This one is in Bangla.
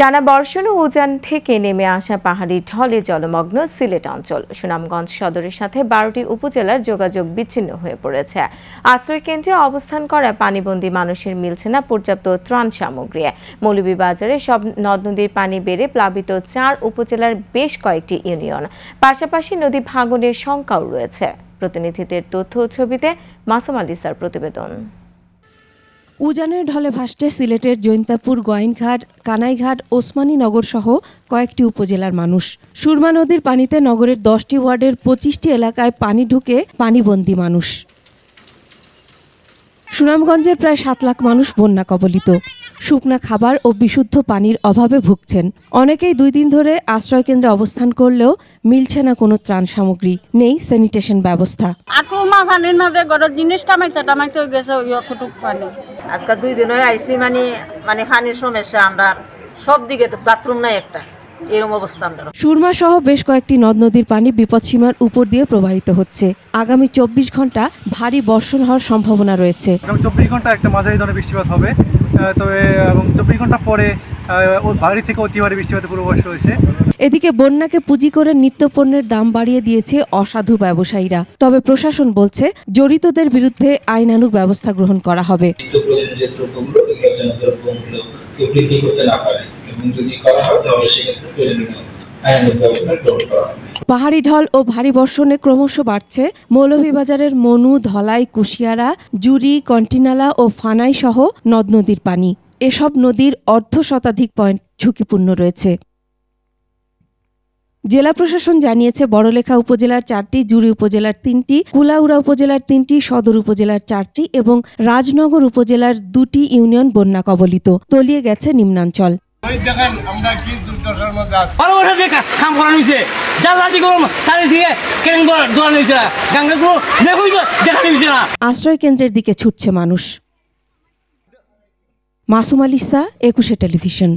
টানা বর্ষণ ও উজান থেকে নেমে আসা পাহাড়ি ঢলে জলমগ্ন সিলেট অঞ্চল। সুনামগঞ্জ সদরের সাথে ১২টি উপজেলার যোগাযোগ বিচ্ছিন্ন হয়ে পড়েছে। আশ্রয়কেন্দ্রে অবস্থান করা পানিবন্দী মানুষের মিলছে না পর্যাপ্ত ত্রাণ সামগ্রী। মৌলভীবাজারে সব নদ নদীর পানি বেড়ে প্লাবিত ৪ উপজেলার বেশ কয়েকটি ইউনিয়ন, পাশাপাশি নদী ভাঙনের শঙ্কাও রয়েছে। প্রতিনিধিদের তথ্য ও ছবিতে মাসুম আলিসার প্রতিবেদন। উজানের ঢলে ভাসছে সিলেটের জৈন্তাপুর, গোয়াইনঘাট, কানাইঘাট, ওসমানী নগর সহ কয়েকটি উপজেলার মানুষ। সুরমা নদীর পানিতে নগরের 10টি ওয়ার্ডের 25টি এলাকায় পানি ঢুকে পানিবন্দী মানুষ। সুনামগঞ্জের প্রায় 7 লাখ মানুষ বন্যা কবলিত। শুকনা খাবার ও বিশুদ্ধ পানির অভাবে ভুগছেন। অনেকেই 2 দিন ধরে আশ্রয়কেন্দ্রে অবস্থান করলেও মিলছে না কোনো ত্রাণ সামগ্রী, নেই স্যানিটেশন ব্যবস্থা। আজকে 2 দিন হয়ে আইসি মানে পানির সমস্যা, আমরা সব দিকে তো বাথরুম নাই একটা, এরকম অবস্থা। আমরা সুরমা সহ বেশ কয়েকটি নদ নদীর পানি বিপদসীমার উপর দিয়ে প্রবাহিত হচ্ছে। আগামী 24 ঘন্টা ভারী বর্ষণ হওয়ার সম্ভাবনা রয়েছে। আগামী 24 ঘন্টা একটা মাঝারি ধরনের বৃষ্টিপাত হবে, তবে এবং 24 ঘন্টা পরে ভারী থেকে অতি ভারী বৃষ্টিপাতের পূর্বাভাস রয়েছে। এদিকে বন্যাকে পুঁজি করে নিত্যপণ্যের দাম বাড়িয়ে দিয়েছে অসাধু ব্যবসায়ীরা। তবে প্রশাসন বলছে জড়িতদের বিরুদ্ধে আইনানুগ ব্যবস্থা গ্রহণ করা হবে। পাহাড়ি ঢল ও ভারী বর্ষণে ক্রমশ বাড়ছে মৌলভীবাজারের মনু, ধলাই, কুশিয়ারা, জুরি, কন্টিনালা ও ফানাই সহ নদ নদীর পানি। এসব নদীর অর্ধশতাধিক পয়েন্ট ঝুঁকিপূর্ণ রয়েছে। জেলা প্রশাসন জানিয়েছে বড়লেখা উপজেলার 4টি, জুরি উপজেলার 3টি, কুলাউড়া উপজেলার 3টি, সদর উপজেলার 4টি এবং রাজনগর উপজেলার 2টি ইউনিয়ন বন্যা কবলিত। তলিয়ে গেছে নিম্নাঞ্চল। আশ্রয় কেন্দ্রের দিকে ছুটছে মানুষ। মাসুম আলিসা, 21 টেলিভিশন।